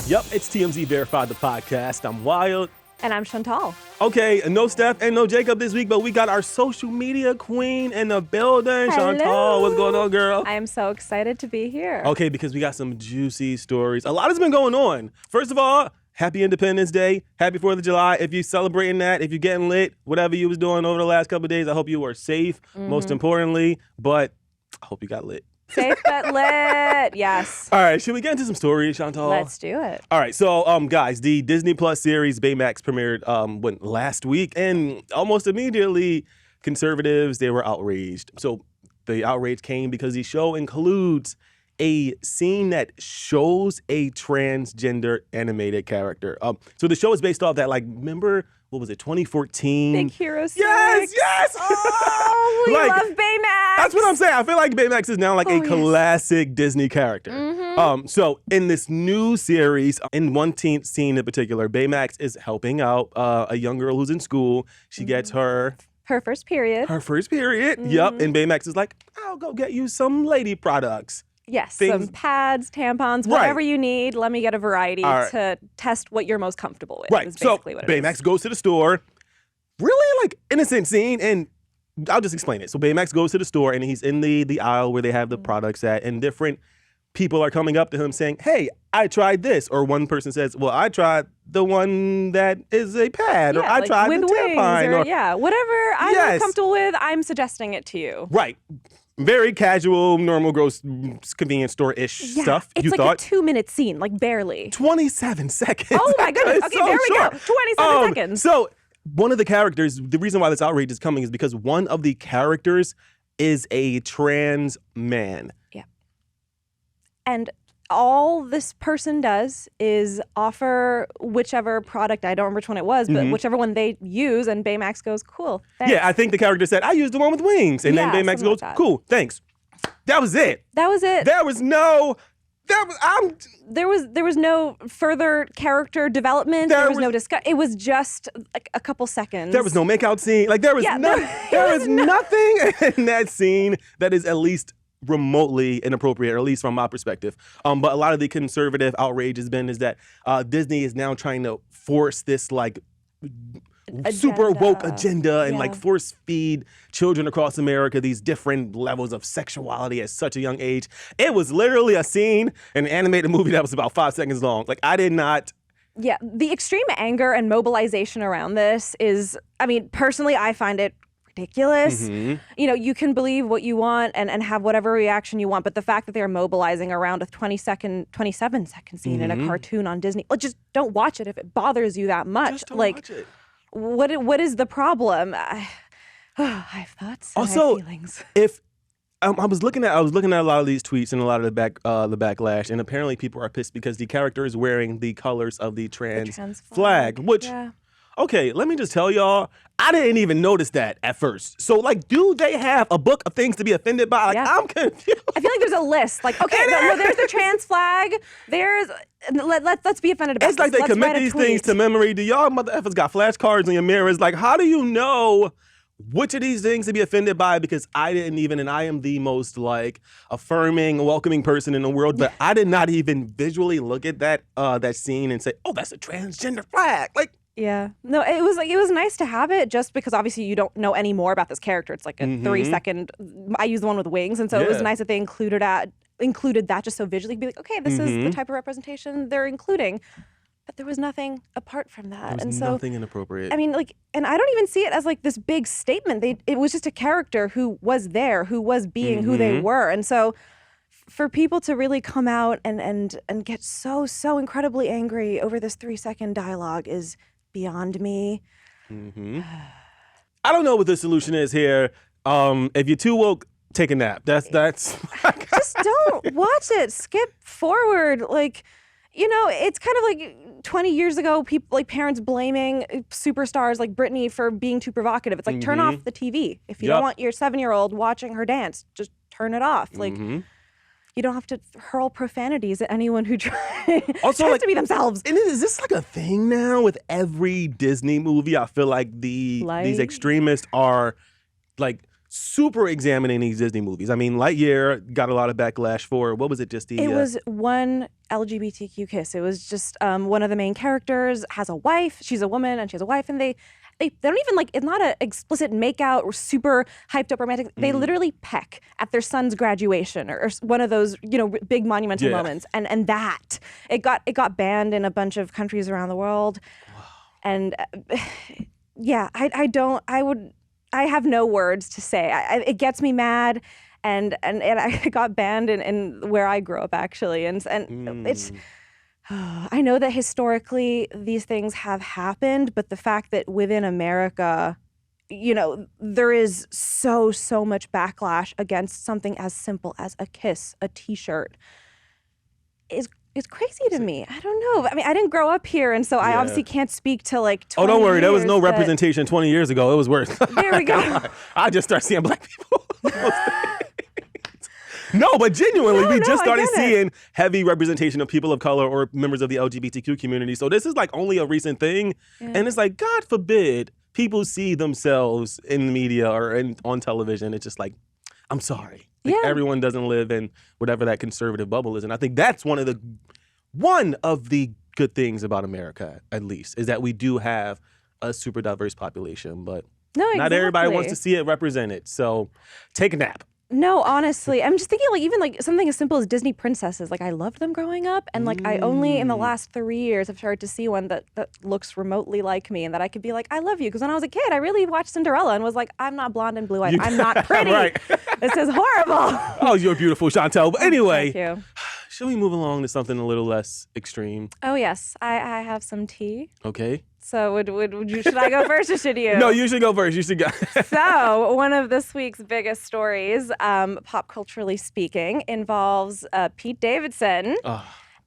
Yep, it's TMZ Verified, the podcast. I'm Wild. And I'm Chantal. Okay, no Steph and no Jacob this week, but we got our social media queen in the building. Hello. Chantal, what's going on, girl? I am so excited to be here. Okay, because we got some juicy stories. A lot has been going on. First of all, happy Independence Day. Happy 4th of July. If you're celebrating that, if you're getting lit, whatever you was doing over the last couple of days, I hope you were safe, most importantly, but I hope you got lit. Safe but lit. Yes. All right, should we get into some stories, Chantal? Let's do it. All right, so guys, the Disney Plus series Baymax premiered last week, and almost immediately, conservatives, they were outraged. So the outrage came because the show includes a scene that shows a transgender animated character. So the show is based off that, remember, what was it, 2014? Big Hero 6. Yes! Oh, we love Baymax. That's what I'm saying. I feel like Baymax is now a classic Disney character. So in this new series, in one scene in particular, Baymax is helping out a young girl who's in school. She gets her first period. Yep. And Baymax is like, I'll go get you some lady products. Yes, some pads, tampons, whatever you need. Let me get a variety to test what you're most comfortable with. Right. So what Baymax goes to the store. Really innocent scene, and I'll just explain it. So Baymax goes to the store, and he's in the aisle where they have the products at, and different people are coming up to him saying, hey, I tried this. Or one person says, well, I tried the one that is a pad, or I tried the tampon. Or whatever I'm most comfortable with, I'm suggesting it to you. Right. Very casual, normal, gross, convenience store-ish stuff. It's you like thought? A 2-minute scene, barely. 27 seconds. Oh my goodness. Okay, so there we short. go. 27 seconds. So one of the characters, the reason why this outrage is coming is because one of the characters is a trans man. Yeah. And all this person does is offer whichever product, I don't remember which one it was, but whichever one they use, and Baymax goes, cool, thanks. Yeah, I think the character said, I used the one with wings. And then Baymax goes, cool, thanks. That was it. That was it. There was no... There was no further character development. There was no discuss. It was just a couple seconds. There was no makeout scene. There was nothing in that scene that is at least remotely inappropriate, or at least from my perspective. But a lot of the conservative outrage has been is that Disney is now trying to force this super woke agenda and force feed children across America these different levels of sexuality at such a young age. It was literally a scene in an animated movie that was about 5 seconds long. I did not. Yeah, the extreme anger and mobilization around this is, personally, I find it ridiculous. You can believe what you want and have whatever reaction you want, but the fact that they're mobilizing around a 27-second scene in a cartoon on Disney, just don't watch it if it bothers you that much. Just don't watch it. What is the problem? I have thoughts. Also, I have feelings. If I was looking at a lot of these tweets and a lot of the backlash, and apparently people are pissed because the character is wearing the colors of the trans flag, which. Yeah. Okay, let me just tell y'all, I didn't even notice that at first. So, do they have a book of things to be offended by? I'm confused. I feel like there's a list. There's the trans flag. Let's be offended about this. It's like they commit these things to memory. Do y'all mother effers got flashcards on your mirrors? How do you know which of these things to be offended by? Because I didn't even, and I am the most affirming, welcoming person in the world, but I did not even visually look at that scene and say, oh, that's a transgender flag. Yeah. No, it was nice to have it just because obviously you don't know any more about this character. It's a 3-second, I use the one with wings. And so it was nice that they included that just so visually be okay, this is the type of representation they're including. But there was nothing apart from that. There was nothing inappropriate. And I don't even see it as this big statement. It was just a character who was there, who was being who they were. And so for people to really come out and get so incredibly angry over this 3-second dialogue is beyond me. I don't know what the solution is here. If you're too woke, take a nap. That's just don't watch it. Skip forward. It's kind of 20 years ago, people parents blaming superstars like Britney for being too provocative. It's turn off the TV. If you don't want your 7-year-old watching her dance, just turn it off. You don't have to hurl profanities at anyone who tries to be themselves. And is this a thing now with every Disney movie? I feel like these extremists are super examining these Disney movies. I mean, Lightyear got a lot of backlash for, what was it, just the... It was one LGBTQ kiss. It was just one of the main characters has a wife. She's a woman and she has a wife, and they don't even like, it's not an explicit makeout or super hyped up romantic. They literally peck at their son's graduation or one of those, big monumental moments. And that it got banned in a bunch of countries around the world. Wow. And I have no words to say. It gets me mad, and I got banned in where I grew up, actually. And it's, I know that historically these things have happened, but the fact that within America, there is so much backlash against something as simple as a kiss, a T-shirt, is crazy to me. I don't know. I mean, I didn't grow up here, and so I obviously can't speak to like 20 don't worry. There was no years, representation 20 years ago. It was worse. There we go. I just started seeing black people. No, but genuinely, we just started seeing heavy representation of people of color or members of the LGBTQ community. So this is like only a recent thing. Yeah. And it's like, God forbid people see themselves in the media or on television. It's just like, I'm sorry. Like, everyone doesn't live in whatever that conservative bubble is. And I think that's one of the good things about America, at least, is that we do have a super diverse population. But not everybody wants to see it represented. So take a nap. No, honestly, I'm just thinking like even like something as simple as Disney princesses. Like I loved them growing up, and like I only in the last 3 years have started to see one that looks remotely like me, and that I could be like, I love you. Because when I was a kid, I really watched Cinderella and was like, I'm not blonde and blue-eyed. I'm not pretty. Right. This is horrible. Oh, you're beautiful, Chantel. But anyway, thank you. Shall we move along to something a little less extreme? Oh yes, I have some tea. Okay. So should I go first or should you? No, you should go first. You should go. So one of this week's biggest stories, pop culturally speaking, involves Pete Davidson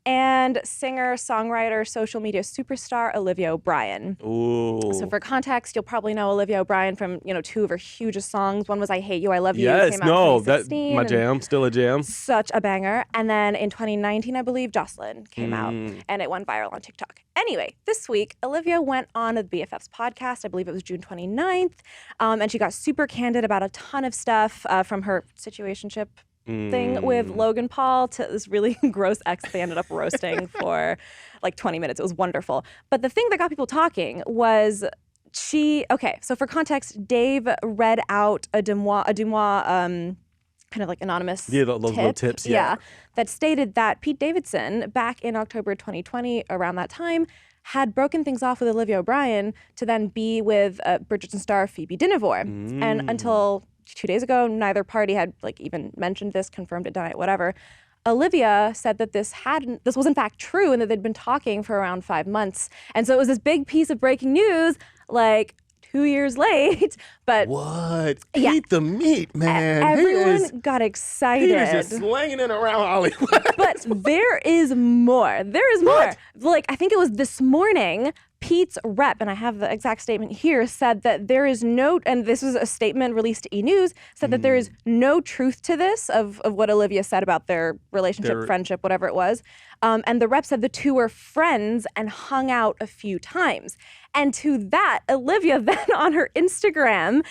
and singer, songwriter, social media superstar Olivia O'Brien. Ooh. So for context, you'll probably know Olivia O'Brien from two of her hugest songs. One was "I Hate You, I Love You." Yes, came out in 2016, that's my jam. Still a jam. Such a banger. And then in 2019, I believe, Jocelyn came out, and it went viral on TikTok. Anyway, this week, Olivia went on the BFF's podcast. I believe it was June 29th, and she got super candid about a ton of stuff from her situationship thing with Logan Paul to this really gross ex they ended up roasting for like 20 minutes. It was wonderful. But the thing that got people talking was so for context, Dave read out a Demois kind of like anonymous those little tips, that stated that Pete Davidson, back in October 2020, around that time, had broken things off with Olivia O'Brien to then be with Bridgerton star Phoebe Dynevor. And until 2 days ago, neither party had like even mentioned this, confirmed it, denied it, whatever. Olivia said that this was in fact true, and that they'd been talking for around 5 months. And so it was this big piece of breaking news, like 2 years late. But what? Eat the meat, man. Everyone got excited. He was just slanging it around Hollywood. But there is more. There is more. Like, I think it was this morning, Pete's rep, and I have the exact statement here, said that there is no, and this was a statement released to E! News, said that there is no truth to this of what Olivia said about their relationship, friendship, whatever it was. And the rep said the two were friends and hung out a few times. And to that, Olivia then on her Instagram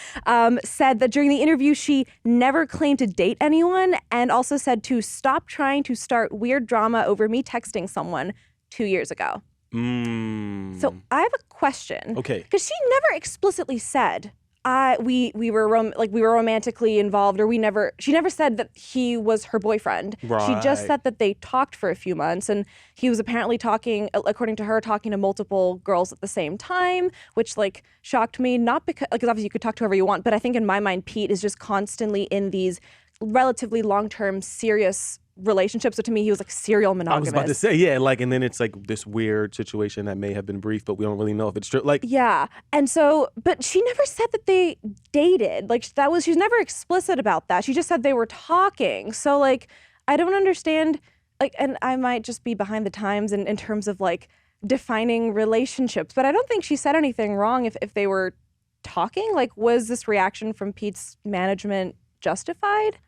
said that during the interview, she never claimed to date anyone, and also said to stop trying to start weird drama over me texting someone 2 years ago. So I have a question. Okay. Because she never explicitly said we were romantically involved, or she never said that he was her boyfriend. Right. She just said that they talked for a few months, and he was apparently talking, according to her, talking to multiple girls at the same time, which like shocked me. Not because obviously you could talk to whoever you want, but I think in my mind Pete is just constantly in these relatively long-term serious relationship. So to me, he was like serial monogamous. I was about to say, and then it's like this weird situation that may have been brief, but we don't really know if it's true. And so, but she never said that they dated. Like she was never explicit about that. She just said they were talking. So like, I don't understand, and I might just be behind the times in terms of like defining relationships, but I don't think she said anything wrong if they were talking. Like, was this reaction from Pete's management justified?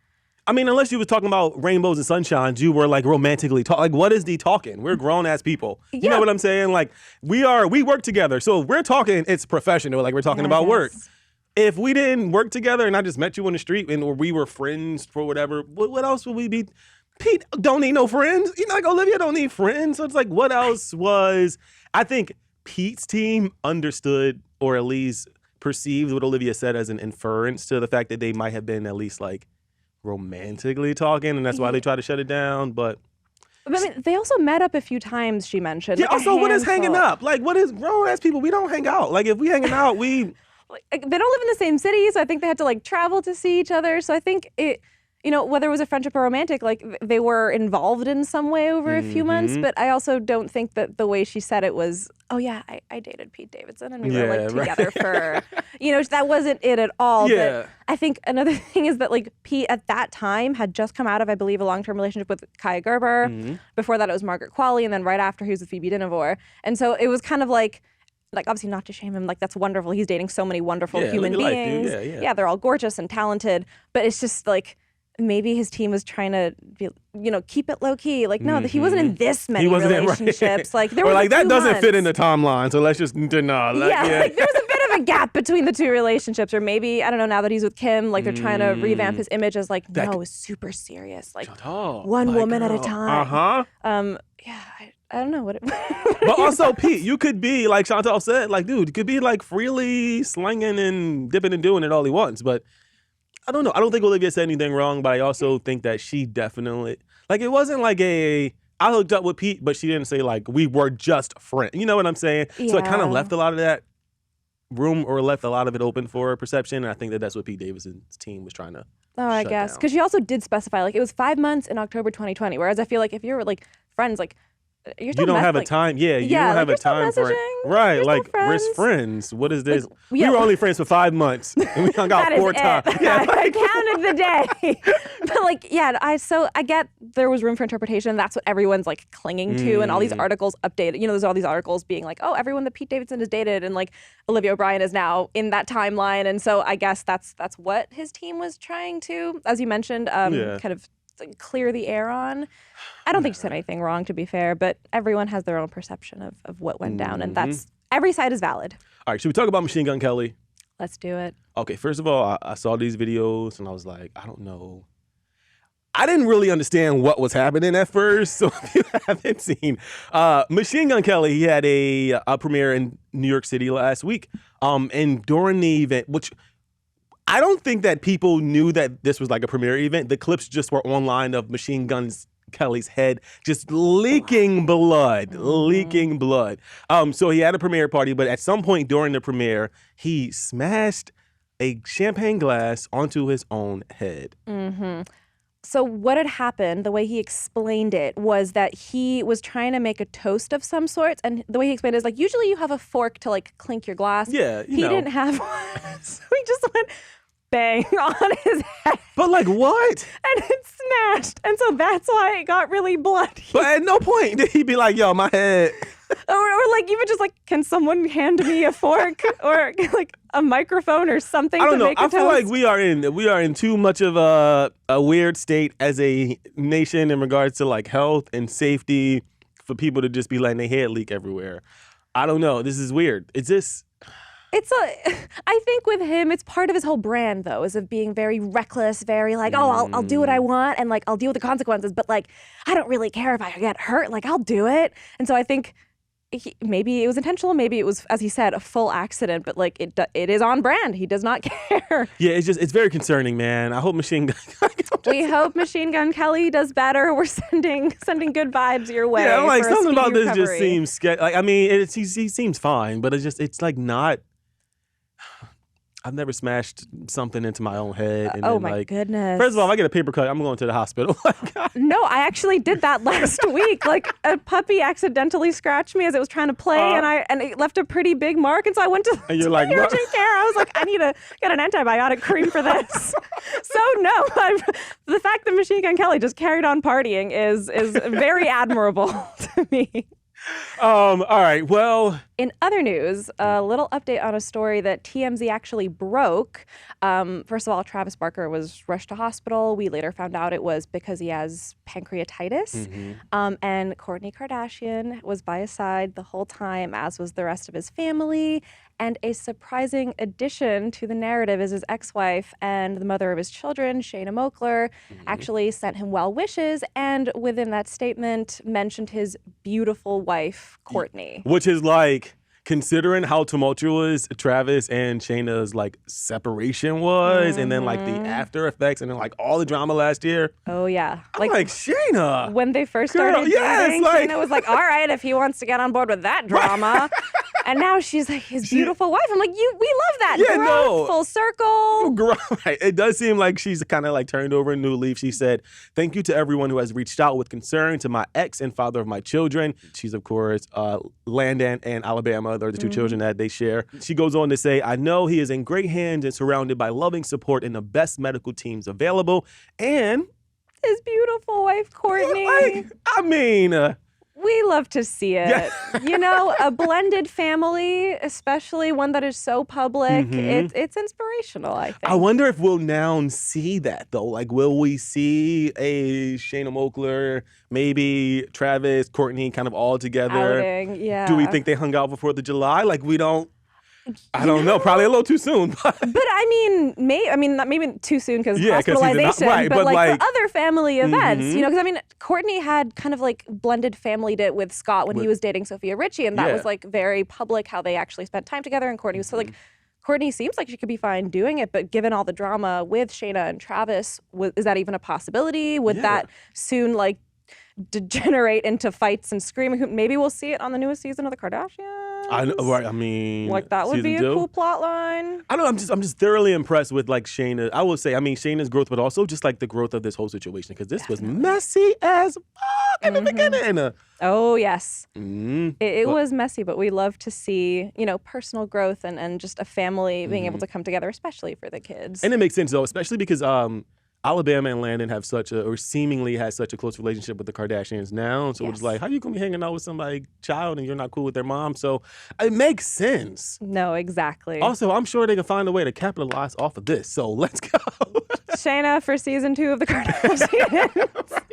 I mean, unless you was talking about rainbows and sunshines, you were like romantically talking. Like, what is the talking? We're grown ass people. You know what I'm saying? Like, we work together. So if we're talking, it's professional. Like, we're talking about work. if we didn't work together and I just met you on the street or we were friends for whatever, what else would we be? Pete don't need no friends. You know, like Olivia don't need friends. So it's like, what else was? I think Pete's team understood, or at least perceived what Olivia said as an inference to the fact that they might have been at least like romantically talking, and that's why they tried to shut it down. But I mean, they also met up a few times, she mentioned. yeah, like also, what is hanging up? Like, what is grown ass people? We don't hang out. Like, if we hanging out, we. Like, they don't live in the same city, so I think they had to like travel to see each other. So I think it, you know, whether it was a friendship or romantic, like they were involved in some way over a few months. But I also don't think that the way she said it was, oh yeah, I dated Pete Davidson and we were like together for, you know, that wasn't it at all. Yeah. But I think another thing is that like Pete at that time had just come out of, I believe, a long-term relationship with Kaya Gerber. Before that, it was Margaret Qualley, and then right after he was with Phoebe Dinevor. And so it was kind of like obviously not to shame him, like that's wonderful. He's dating so many wonderful human beings. Yeah, they're all gorgeous and talented. But it's just like maybe his team was trying to be, you know, keep it low key. Like no, he wasn't in this many relationships. Like there was like that doesn't months. fit in the timeline. So let's just deny. Like, like there was a bit of a gap between the two relationships, or maybe I don't know. Now that he's with Kim, like they're trying to revamp his image as like no, it's super serious, like one woman at a time. Yeah. I don't know what it But also, Pete, you could be, like Chantal said, like, dude, could be like freely slinging and dipping and doing it all he wants. But I don't know. I don't think Olivia said anything wrong, but I also think that she definitely, like, it wasn't like I hooked up with Pete, but she didn't say, like, we were just friends. You know what I'm saying? Yeah. So it kind of left a lot of that room, or left a lot of it open for perception. And I think that that's what Pete Davidson's team was trying to I guess. Because she also did specify, like, it was 5 months in October 2020, whereas I feel like if you're, like, friends, like, you don't have a time. Yeah, you don't have a time for it. Right, like we're friends. What is this? Like, we were only friends for 5 months, and we hung out 4 times. Yeah, I counted the day. But like, yeah, I get there was room for interpretation. That's what everyone's like clinging to, and all these articles updated. You know, there's all these articles being like, oh, everyone that Pete Davidson has dated, and like Olivia O'Brien is now in that timeline, and so I guess that's what his team was trying to, as you mentioned, kind of clear the air on. I don't think she said anything wrong, to be fair, but everyone has their own perception of what went down, and that's every side is valid. All right, should we talk about Machine Gun Kelly? Let's do it. Okay, first of all, I saw these videos and I was like, I don't know. I didn't really understand what was happening at first, so if you haven't seen Machine Gun Kelly, he had a premiere in New York City last week, and during the event, which I don't think that people knew that this was like a premiere event. The clips just were online of Machine Gun Kelly's head just leaking blood. So he had a premiere party, but at some point during the premiere, he smashed a champagne glass onto his own head. So what had happened, the way he explained it, was that he was trying to make a toast of some sort. And the way he explained it is like, usually you have a fork to like clink your glass. Yeah, he didn't have one. So he just went bang on his head. But like what? And it smashed. And so that's why it got really bloody. But at no point did he be like, yo, my head. Or like even just like, can someone hand me a fork or like a microphone or something to make a toast? I feel like we are in too much of a weird state as a nation in regards to like health and safety for people to just be letting their head leak everywhere. I don't know. This is weird. I think with him, it's part of his whole brand, though, is of being very reckless, very like, oh, I'll do what I want and like I'll deal with the consequences, but like I don't really care if I get hurt, like I'll do it. And so I think maybe it was intentional, maybe it was, as he said, a full accident, but like it is on brand. He does not care. Yeah, it's very concerning, man. I hope Machine Gun. We hope Machine Gun Kelly does better. We're sending good vibes your way. Yeah, I'm like something about this recovery. just seems sketchy. Like I mean, he seems fine, but it's like not. I've never smashed something into my own head. And oh then, my like, goodness. First of all, if I get a paper cut, I'm going to the hospital. No, I actually did that last week. Like a puppy accidentally scratched me as it was trying to play and it left a pretty big mark. And so I went to urgent care. I was like, I need to get an antibiotic cream for this. So no, the fact that Machine Gun Kelly just carried on partying is very admirable to me. All right. Well, In other news, a little update on a story that TMZ actually broke. First of all, Travis Barker was rushed to hospital. We later found out it was because he has pancreatitis. And Kourtney Kardashian was by his side the whole time, as was the rest of his family. And a surprising addition to the narrative is his ex-wife and the mother of his children, Shanna Moakler, actually sent him well wishes, and within that statement mentioned his beautiful wife, Kourtney. Which is like, considering how tumultuous Travis and Shayna's like separation was, and then like the after effects, and then like all the drama last year. Oh yeah, I'm like Shayna. When they first started dating, Shayna was like, "All right, if he wants to get on board with that drama," and now she's like his beautiful wife. I'm like, we love that. Yeah, growth, full circle. Right. It does seem like she's kind of like turned over a new leaf. She said, "Thank you to everyone who has reached out with concern to my ex and father of my children." She's of course Landon and Alabama. They're the two children that they share. She goes on to say, "I know he is in great hands and surrounded by loving support and the best medical teams available." And his beautiful wife, Kourtney. We love to see it. Yeah. You know, a blended family, especially one that is so public, it's inspirational, I think. I wonder if we'll now see that, though. Like, will we see a Shanna Moakler, maybe Travis, Kourtney kind of all together? Outing, yeah. Do we think they hung out for 4th of July? Like, we don't. I don't know. Probably a little too soon. But I mean, maybe too soon because hospitalization. Right, but like for other family events, you know, because I mean, Kourtney had kind of like blended familyed it with Scott when he was dating Sophia Richie, and that was like very public how they actually spent time together. And Kourtney was so like, Kourtney seems like she could be fine doing it, but given all the drama with Shanna and Travis, is that even a possibility? Would that soon like degenerate into fights and screaming? Maybe we'll see it on the newest season of the Kardashians. I know, right? I mean, like that would be a cool plot line. I don't know. I'm just thoroughly impressed with like Shanna. I will say, I mean, Shayna's growth, but also just like the growth of this whole situation, because this was messy as fuck in the beginning. Oh yes, it was messy, but we love to see, you know, personal growth and just a family being able to come together, especially for the kids. And it makes sense though, especially because Alabama and Landon have seemingly has such a close relationship with the Kardashians now. So it's like, how you gonna be hanging out with somebody's child and you're not cool with their mom? So it makes sense. No, exactly. Also, I'm sure they can find a way to capitalize off of this. So let's go. Shayna for season 2 of the Kardashians.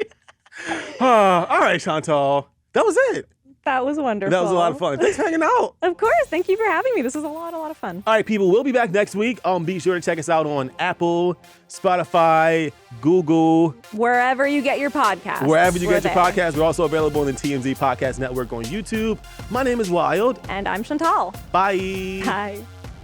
All right, Chantal. That was it. That was wonderful. That was a lot of fun. Thanks for hanging out. Of course. Thank you for having me. This was a lot of fun. All right, people. We'll be back next week. Be sure to check us out on Apple, Spotify, Google. Wherever you get your podcasts. Wherever you get your podcasts. We're also available on the TMZ Podcast Network on YouTube. My name is Wild. And I'm Chantal. Bye. Bye.